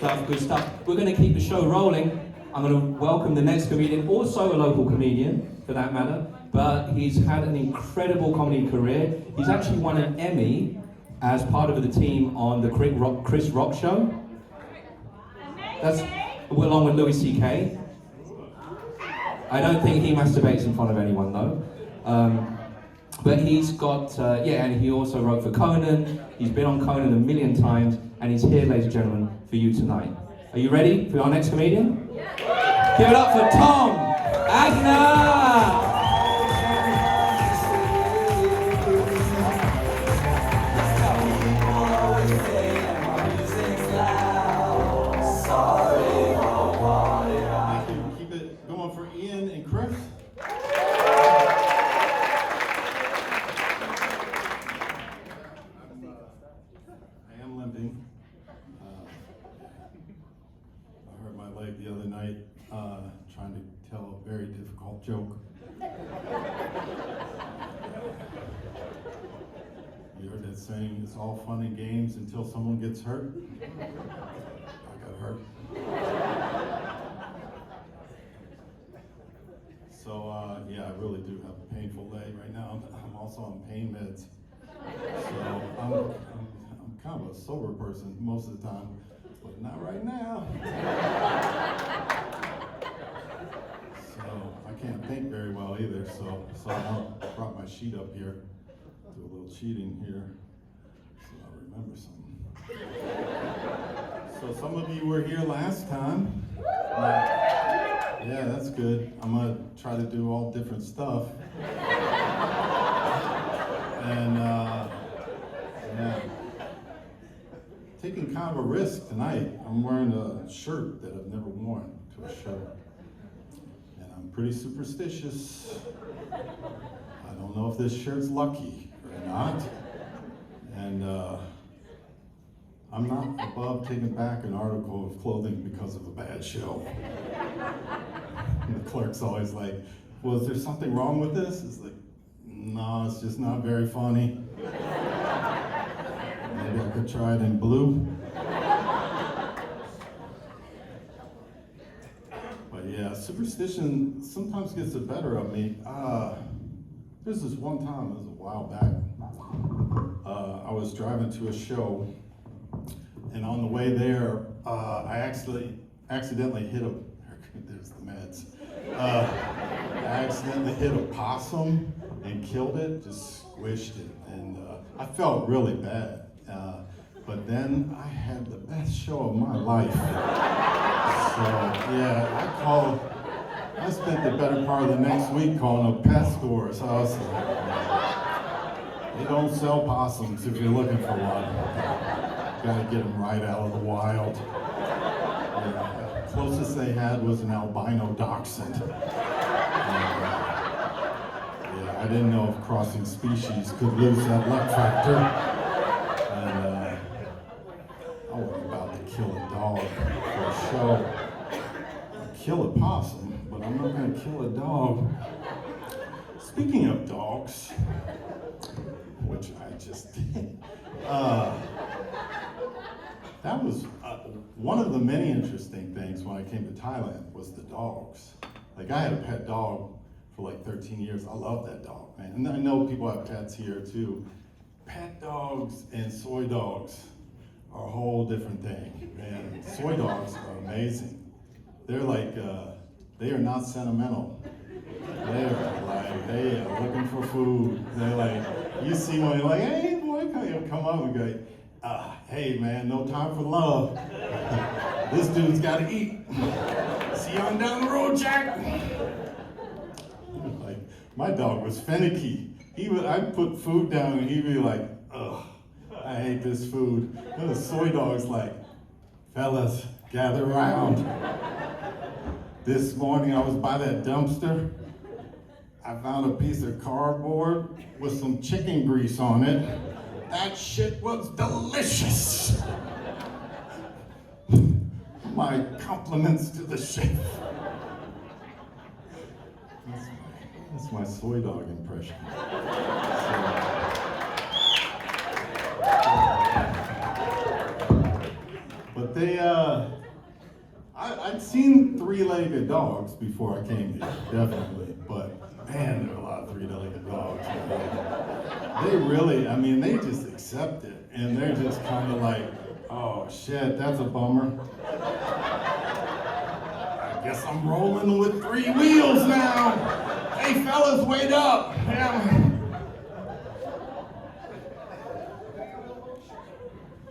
Good stuff. We're going to keep the show rolling. I'm going to welcome the next comedian, also a local comedian, for that matter, but he's had an incredible comedy career. He's actually won an Emmy as part of the team on the Chris Rock Show. That's along with Louis C.K. I don't think he masturbates in front of anyone though. But he's got, and he also wrote for Conan. He's been on Conan a million times, and he's here, ladies and gentlemen, for you tonight. Are you ready for our next comedian? Yeah. Give it up for Tom Agner! Keep it going for Ian and Chris. I am limping. I hurt my leg the other night trying to tell a very difficult joke. You heard that saying, it's all fun and games until someone gets hurt? I got hurt. So, I really do have a painful leg right now. I'm also on pain meds. So, I'm kind of a sober person most of the time, but not right now. So, I can't think very well either, so I brought my sheet up here. Do a little cheating here, so I'll remember something. So some of you were here last time. Yeah, that's good. I'm gonna try to do all different stuff. And taking kind of a risk tonight. I'm wearing a shirt that I've never worn to a show. And I'm pretty superstitious. I don't know if this shirt's lucky or not. And I'm not above taking back an article of clothing because of a bad show. And the clerk's always like, well, is there something wrong with this? It's like, no, it's just not very funny. Maybe I could try it in blue. But yeah, superstition sometimes gets the better of me. There's this one time, it was a while back, I was driving to a show, and on the way there, I accidentally hit there's the meds. I accidentally hit a possum and killed it, just squished it, and I felt really bad. But then I had the best show of my life. So I spent the better part of the next week calling up pet stores. So I was like, they don't sell possums if you're looking for one. Gotta get them right out of the wild. Yeah, closest they had was an albino dachshund. I didn't know if crossing species could lose that luck factor. And I wasn't about to kill a dog for a show. I'll kill a possum, but I'm not gonna kill a dog. Speaking of dogs, which I just did, that was one of the many interesting things when I came to Thailand was the dogs. Like I had a pet dog for like 13 years. I love that dog, man. And I know people have pets here too. Pet dogs and soy dogs are a whole different thing, man. Soy dogs are amazing. They're like, they are not sentimental. They are looking for food. They're like, you see one, you're like, hey boy, come up and go, hey man, no time for love. This dude's gotta eat. See you on down the road, Jack. Like, my dog was finicky. I'd put food down and he'd be like, ugh, I hate this food. And the soy dog's like, fellas, gather around. This morning I was by that dumpster. I found a piece of cardboard with some chicken grease on it. That shit was delicious. My compliments to the chef. That's my soy dog impression. But seen three-legged dogs before I came here, definitely. But man, there are a lot of three-legged dogs. They really, I mean, they just accept it. And they're just kind of like, oh shit, that's a bummer. I guess I'm rolling with three wheels now. Hey fellas, wait up. Yeah.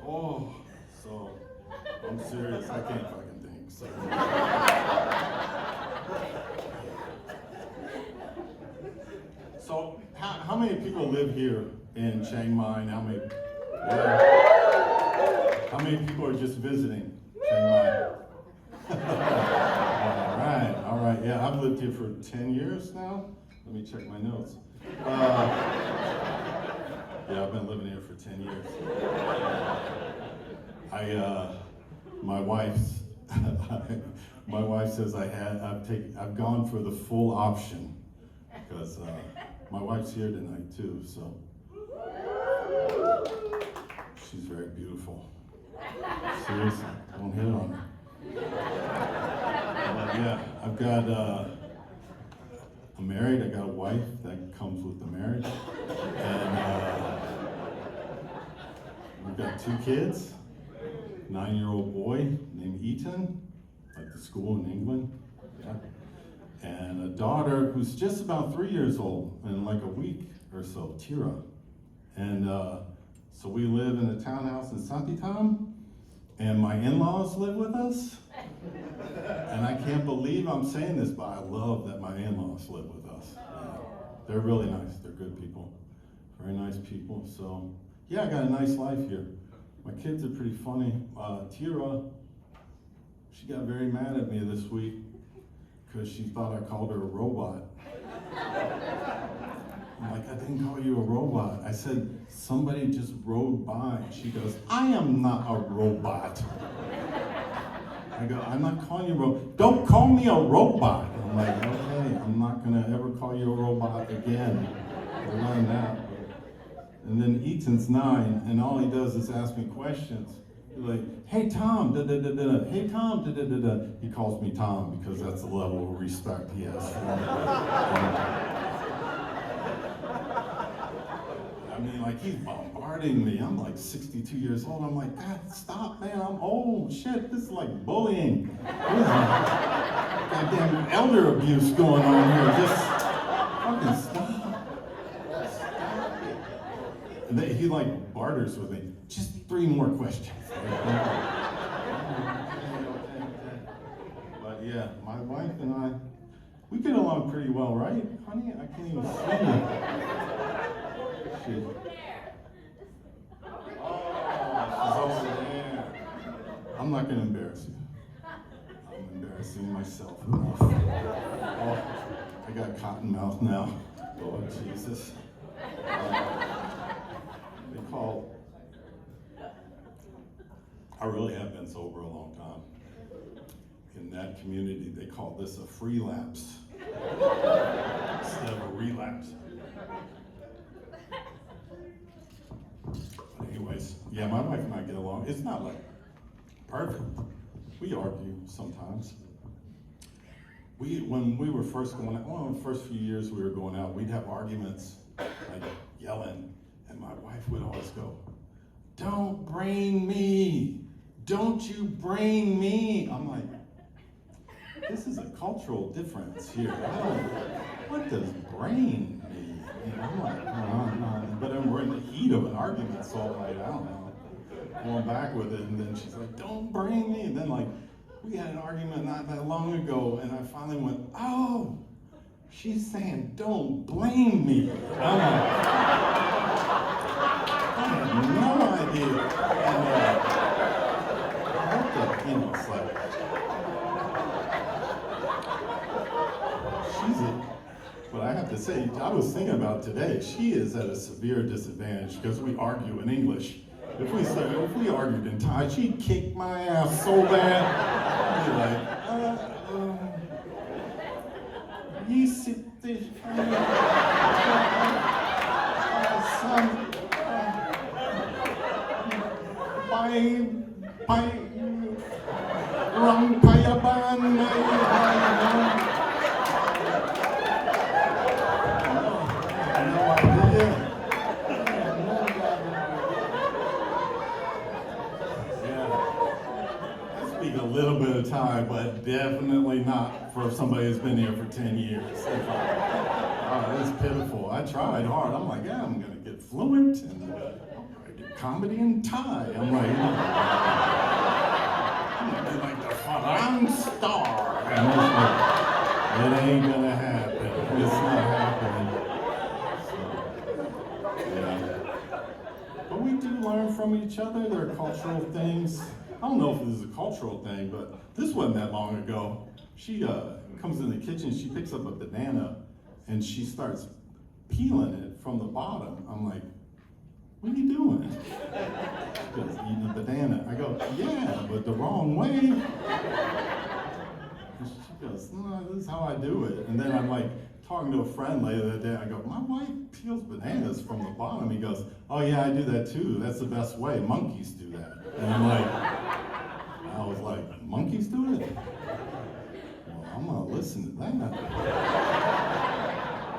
Oh, so I'm serious. I can't fucking think. So. So how many people live here in Chiang Mai? How many? Yeah. How many people are just visiting Chiang Mai? All right. Yeah, I've lived here for 10 years now. Let me check my notes. Yeah, I've been living here for 10 years. My wife says I've gone for the full option because my wife's here tonight too, so she's very beautiful. Seriously, don't hit on her. Yeah, I'm married. I got a wife that comes with the marriage, and we've got 2 kids. 9-year-old boy named Ethan, like the school in England, yeah. And a daughter who's just about 3 years old, in like a week or so, Tira. And so we live in a townhouse in Santitam, and my in-laws live with us. And I can't believe I'm saying this, but I love that my in-laws live with us. Yeah. They're really nice. They're good people, very nice people. So yeah, I got a nice life here. My kids are pretty funny. Tira, she got very mad at me this week because she thought I called her a robot. I'm like, I didn't call you a robot. I said, somebody just rode by. She goes, I am not a robot. I go, I'm not calling you a robot. Don't call me a robot. I'm like, okay, I'm not gonna ever call you a robot again. I learned that. And then Ethan's 9, and all he does is ask me questions. He's like, hey Tom, da-da-da-da, hey Tom, da-da-da-da. He calls me Tom because that's the level of respect he has for me. I mean, like, he's bombarding me. I'm like 62 years old. I'm like, God, stop, man, I'm old. Shit, this is like bullying. There's goddamn elder abuse going on here. Just fucking stop. And he like barters with me. Just 3 more questions. But yeah, my wife and I, we get along pretty well, right, honey? I can't even see you. She's over there. I'm not gonna embarrass you. I'm embarrassing myself enough. Oh, I got cotton mouth now. Lord Jesus. I really have been sober a long time. In that community, they call this a free lapse instead of a relapse. But anyways, yeah, my wife and I get along. It's not like perfect. We argue sometimes. When we were first going out, well, the first few years we were going out, we'd have arguments, like yelling, and my wife would always go, don't brain me. Don't you brain me. I'm like, this is a cultural difference here. What does brain mean? You know, I'm like, no. But then we're in the heat of an argument, so I'm like, I don't know. Going back with it, and then she's like, don't brain me. And then like, we had an argument not that long ago, and I finally went, oh, she's saying, don't blame me. I'm like, I had no idea. And, it's like, but I have to say, I was thinking about today, she is at a severe disadvantage because we argue in English. If we argued in Thai, she'd kick my ass so bad. I'd be like, you sit there, son, bye. Wrong payaban, no idea. Yeah. I speak a little bit of Thai, but definitely not for somebody who's been here for 10 years. Oh, it's pitiful. I tried hard. I'm like, yeah, I'm gonna get fluent and I do comedy in Thai. I'm like, I'm gonna be like the Farang star. And it's like, it ain't gonna happen. It's not happening. So, yeah. But we do learn from each other. There are cultural things. I don't know if this is a cultural thing, but this wasn't that long ago. She comes in the kitchen, she picks up a banana, and she starts peeling it from the bottom. I'm like, what are you doing? She goes, eating a banana. I go, yeah, but the wrong way. And she goes, no, this is how I do it. And then I'm like, talking to a friend later that day, I go, my wife peels bananas from the bottom. He goes, oh yeah, I do that too. That's the best way. Monkeys do that. And I'm like, I was like, monkeys do it? Well, I'm gonna listen to that.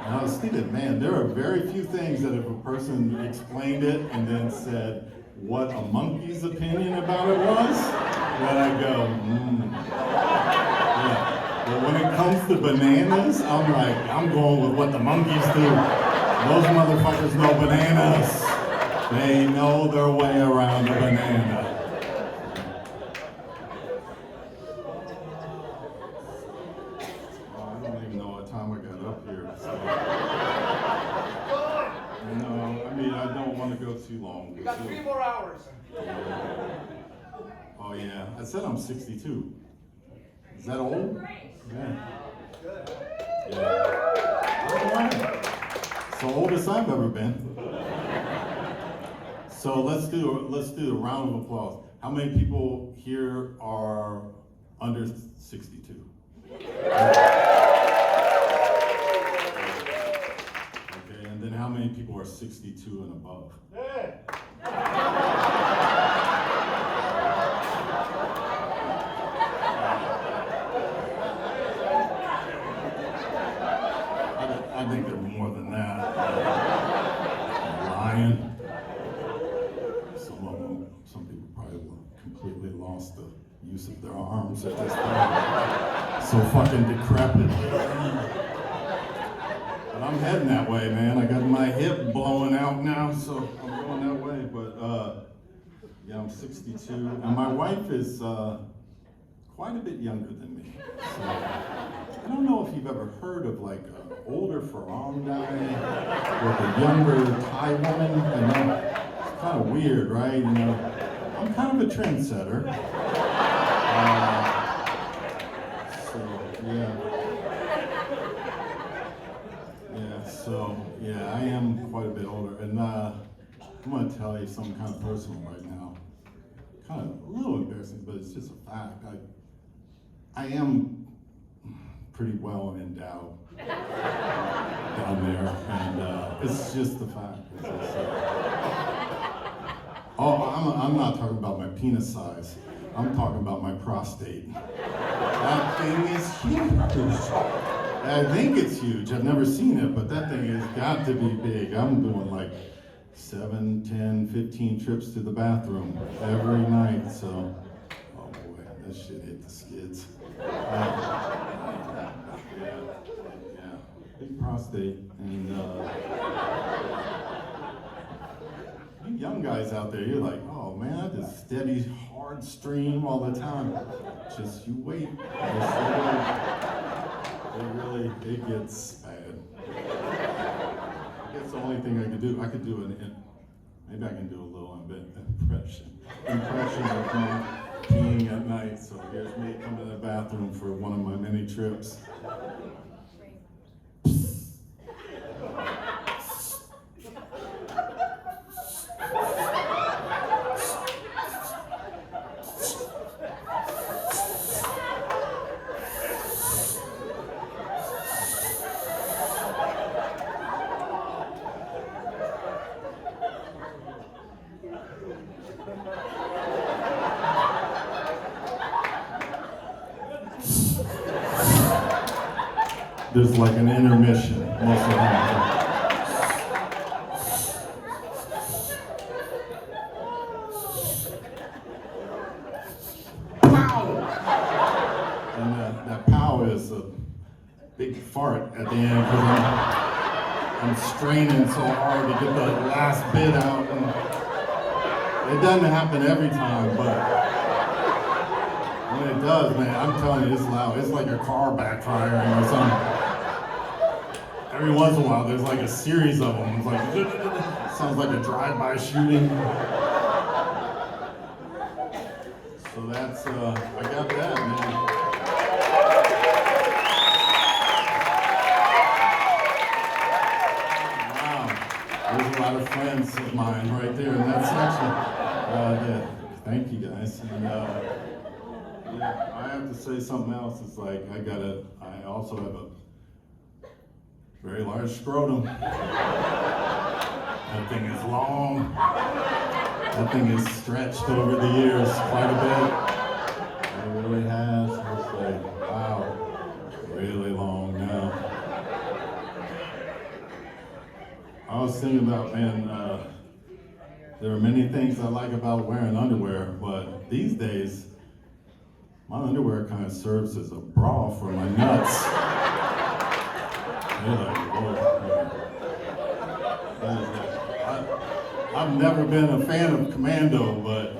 And I was thinking, man, there are very few things that if a person explained it and then said what a monkey's opinion about it was, that I go, yeah. But when it comes to bananas, I'm like, I'm going with what the monkeys do. Those motherfuckers know bananas. They know their way around a banana. I don't even know what time I got up here. So. No, I mean, I don't want to go too long. You got 3 more hours. Oh yeah, I said I'm 62. Is that old? Yeah. Yeah. All right. So oldest I've ever been. So let's do a round of applause. How many people here are under 62? Okay, and then how many people are 62 and above? I think there are more than that. Lying. Some people probably completely lost the use of their arms at this point. So fucking decrepit. But I'm heading that way, man. I got my hip blowing out now, so I'm going that way. But yeah, I'm 62, and my wife is quite a bit younger than me. So I don't know if you've ever heard of like an older Farang guy with a younger Thai woman. I know it's kind of weird, right? You know, I'm kind of a trendsetter. So yeah. So yeah, I am quite a bit older, and I'm going to tell you something kind of personal right now. Kind of a little embarrassing, but it's just a fact. I am pretty well endowed down there, and it's just the fact. I'm not talking about my penis size. I'm talking about my prostate. That thing is huge. I think it's huge. I've never seen it, but that thing has got to be big. I'm doing like 7, 10, 15 trips to the bathroom every night, so, oh boy, that shit hit the skids. Yeah, big prostate, and you young guys out there, you're like, oh man, I just steady, hard stream all the time. Just you wait. It gets bad. That's the only thing I could do. I could do maybe I can do a little impression of me peeing at night. So here's me coming to the bathroom for one of my many trips. there's like an intermission most of the time. And that pow is a big fart at the end because I'm straining so hard to get the last bit out. And it doesn't happen every time, but when it does, man, I'm telling you, it's loud. It's like a car backfiring or something. Every once in a while, there's like a series of them. It's like, sounds like a drive-by shooting. So that's, I got that, man. There's a lot of friends of mine right there in that section. Yeah, thank you guys. And yeah, I have to say something else. It's like I also have a very large scrotum. That thing is long. That thing is stretched over the years quite a bit. It really has. It's like, wow, really long now. I was thinking about, man, there are many things I like about wearing underwear, but these days, my underwear kind of serves as a bra for my nuts. They're like, whoa. I've never been a fan of commando, but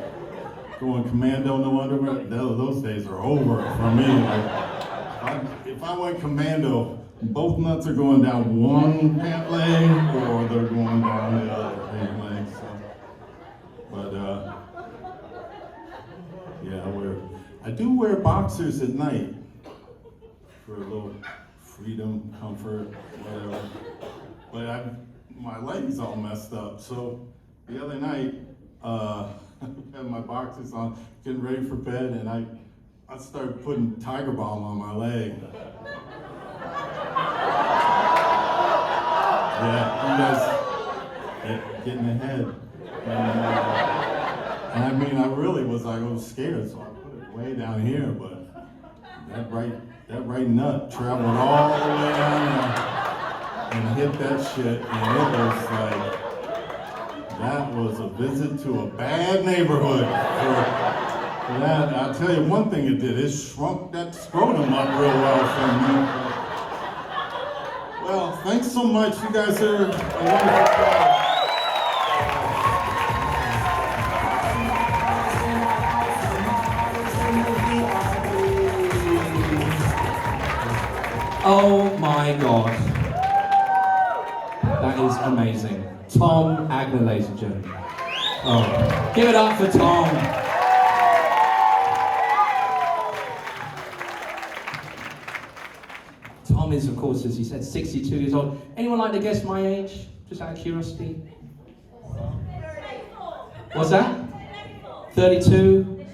going commando no underwear, those days are over for me. Like, if I went commando, both nuts are going down one pant leg or they're going down the other pant leg. So. But yeah, I do wear boxers at night for a little freedom, comfort, whatever. But my leg's all messed up. So the other night, I had my boxers on, getting ready for bed, and I started putting Tiger Balm on my leg. Yeah, you guys getting ahead. And I mean, I really was scared, so I put it way down here, but that right nut traveled all the way down there and hit that shit, and it was like, that was a visit to a bad neighborhood for that. I'll tell you one thing it did, it shrunk that scrotum up real well for me. Well, thanks so much. You guys are a wonderful crowd. Oh my God. That is amazing. Tom Agner, ladies and gentlemen. Oh, give it up for Tom. Tom is, of course, as he said, 62 years old. Anyone like to guess my age? Just out of curiosity. What's that? 32?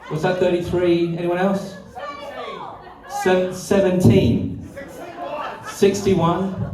What's that, 33? Anyone else? 17? 61?